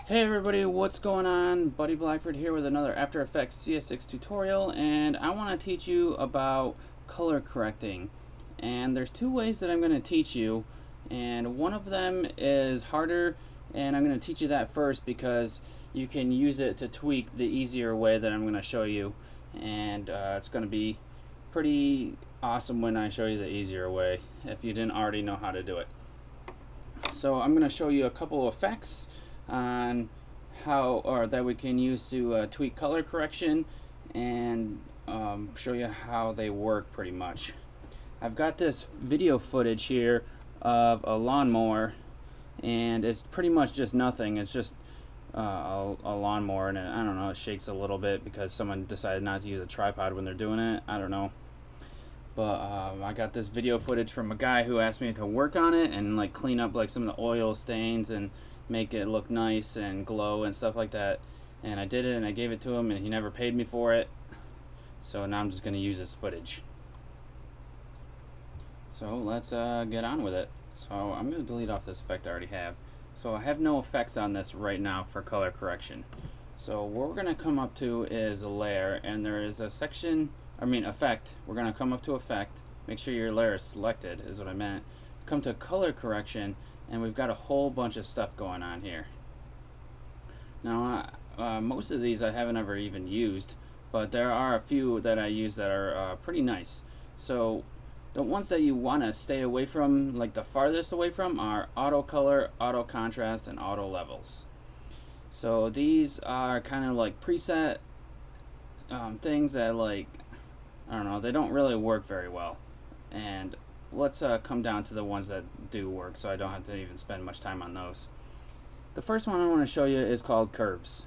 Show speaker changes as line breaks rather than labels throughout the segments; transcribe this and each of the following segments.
Hey everybody, what's going on? Buddy Blackford here with another After Effects CS6 tutorial, and I want to teach you about color correcting. And there's two ways that I'm going to teach you, and one of them is harder, and I'm going to teach you that first because you can use it to tweak the easier way that I'm going to show you, and it's going to be pretty awesome when I show you the easier way if you didn't already know how to do it. So I'm going to show you a couple of effects on how that we can use to tweak color correction and show you how they work pretty much. I've got this video footage here of a lawnmower, and it's pretty much just nothing. It's just a lawnmower, and I don't know, it shakes a little bit because someone decided not to use a tripod when they're doing it. I don't know. But I got this video footage from a guy who asked me to work on it and like clean up like some of the oil stains and make it look nice and glow and stuff like that. And I did it and I gave it to him and he never paid me for it. So now I'm just going to use this footage. So let's get on with it. So I'm going to delete off this effect I already have. So I have no effects on this right now for color correction. So what we're going to come up to is a layer, and there is a section, effect. We're going to come up to effect, make sure your layer is selected is what I meant. Come to color correction, and we've got a whole bunch of stuff going on here. Now most of these I haven't ever even used, but there are a few that I use that are pretty nice. So the ones that you want to stay away from, like the farthest away from, are auto color, auto contrast, and auto levels. So these are kind of like preset things that, like, I don't know, they don't really work very well. And let's come down to the ones that do work so I don't have to even spend much time on those. The first one I want to show you is called curves.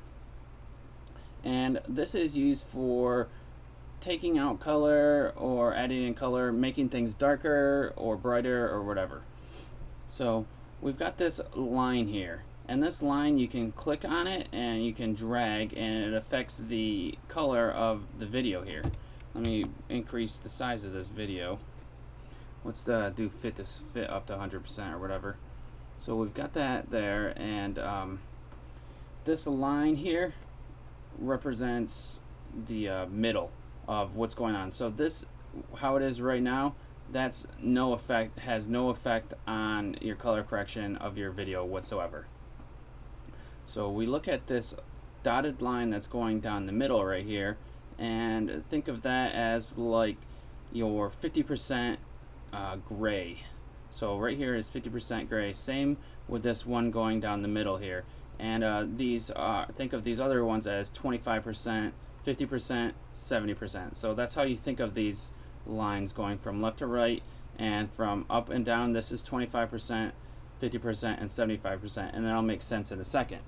And this is used for taking out color or adding in color, making things darker or brighter or whatever. So we've got this line here. And this line, you can click on it and you can drag, and it affects the color of the video here. Let me increase the size of this video. Let's do fit up to 100% or whatever. So we've got that there, and this line here represents the middle of what's going on. So this, how it is right now, that's no effect, has no effect on your color correction of your video whatsoever. So we look at this dotted line that's going down the middle right here, and think of that as like your 50% gray. So right here is 50% gray. Same with this one going down the middle here. And these are, think of these other ones as 25%, 50%, 70%. So that's how you think of these lines going from left to right, and from up and down. This is 25%, 50%, and 75%, and that'll make sense in a second.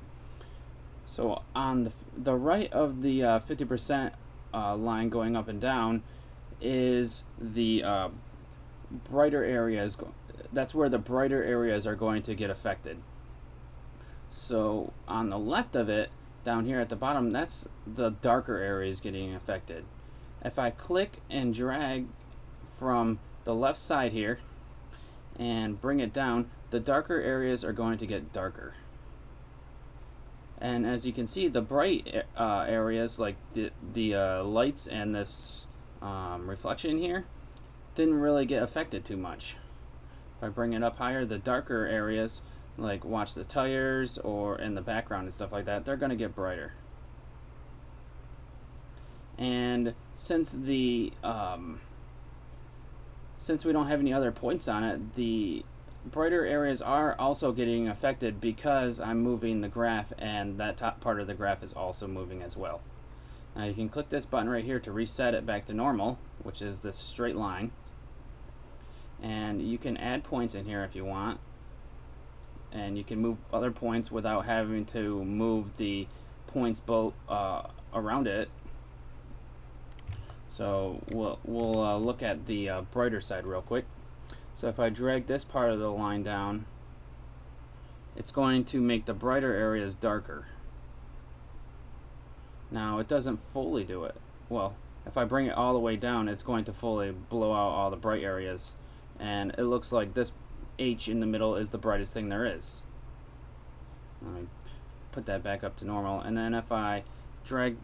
So on the right of the 50% line going up and down is the brighter areas. That's where the brighter areas are going to get affected. So on the left of it, down here at the bottom, that's the darker areas getting affected. If I click and drag from the left side here and bring it down, the darker areas are going to get darker. And as you can see, the bright areas, like the lights and this reflection here, didn't really get affected too much. If I bring it up higher, the darker areas, like watch the tires or in the background and stuff like that, they're going to get brighter. And since the since we don't have any other points on it, the brighter areas are also getting affected because I'm moving the graph, and that top part of the graph is also moving as well. Now you can click this button right here to reset it back to normal, which is this straight line. And you can add points in here if you want, and you can move other points without having to move the points both around it. So we'll look at the brighter side real quick. So if I drag this part of the line down, it's going to make the brighter areas darker. Now it doesn't fully do it. Well, if I bring it all the way down, it's going to fully blow out all the bright areas. And it looks like this H in the middle is the brightest thing there is. Let me put that back up to normal, and then if I drag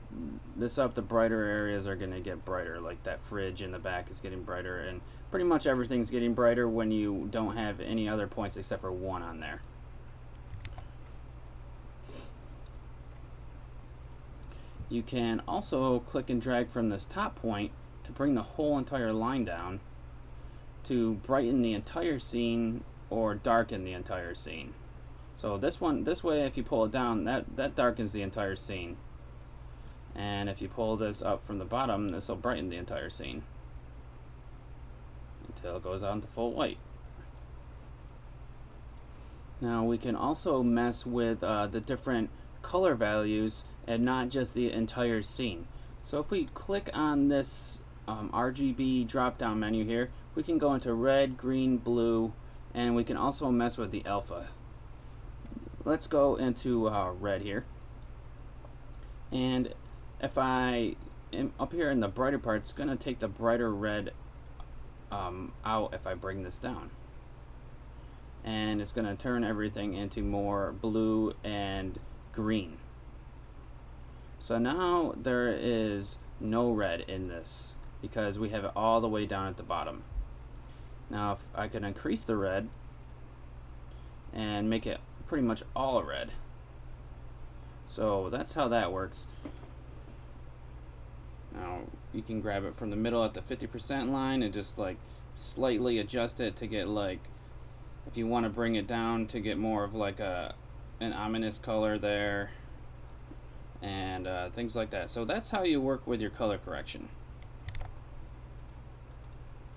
this up, the brighter areas are going to get brighter, like that fridge in the back is getting brighter, and pretty much everything's getting brighter when you don't have any other points except for one on there. You can also click and drag from this top point to bring the whole entire line down to brighten the entire scene or darken the entire scene. So this way, if you pull it down, that darkens the entire scene. And if you pull this up from the bottom, this will brighten the entire scene until it goes on to full white. Now we can also mess with the different color values and not just the entire scene. So if we click on this RGB drop down menu here, we can go into red, green, blue, and we can also mess with the alpha. Let's go into red here, and if I am up here in the brighter part, it's going to take the brighter red out if I bring this down, and it's going to turn everything into more blue and green. So now there is no red in this because we have it all the way down at the bottom. Now if I can increase the red and make it pretty much all red. So that's how that works. Now you can grab it from the middle at the 50% line and just like slightly adjust it to get, like, if you want to bring it down to get more of like an ominous color there, and things like that. So that's how you work with your color correction,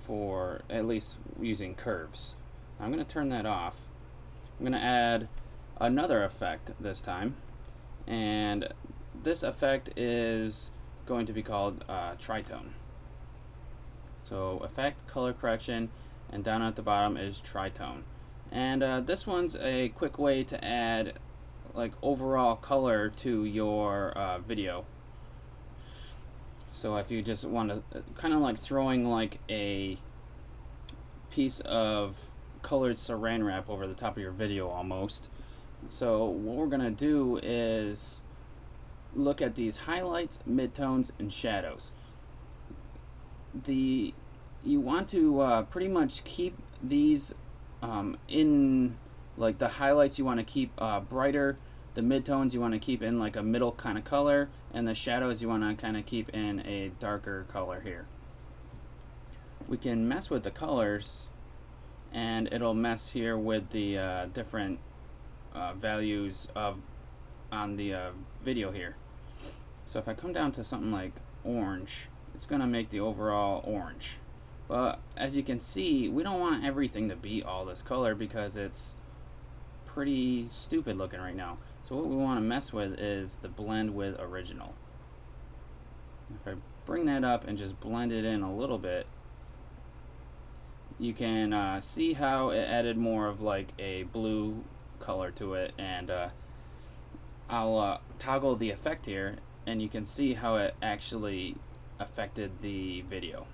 for at least using curves. I'm going to turn that off. I'm going to add another effect this time, and this effect is going to be called tritone. So effect, color correction, and down at the bottom is tritone. And this one's a quick way to add like overall color to your video. So if you just want to kind of like throwing like a piece of colored saran wrap over the top of your video almost. So what we're gonna do is look at these highlights, midtones, and shadows. You want to pretty much keep these in, like, the highlights you want to keep brighter, the midtones you want to keep in like a middle kind of color, and the shadows you want to kind of keep in a darker color here. We can mess with the colors, and it'll mess here with the different values on the video here. So if I come down to something like orange, it's going to make the overall orange. But as you can see, we don't want everything to be all this color because it's pretty stupid looking right now. So what we want to mess with is the blend with original. If I bring that up and just blend it in a little bit, you can see how it added more of like a blue color to it, and I'll toggle the effect here, and you can see how it actually affected the video.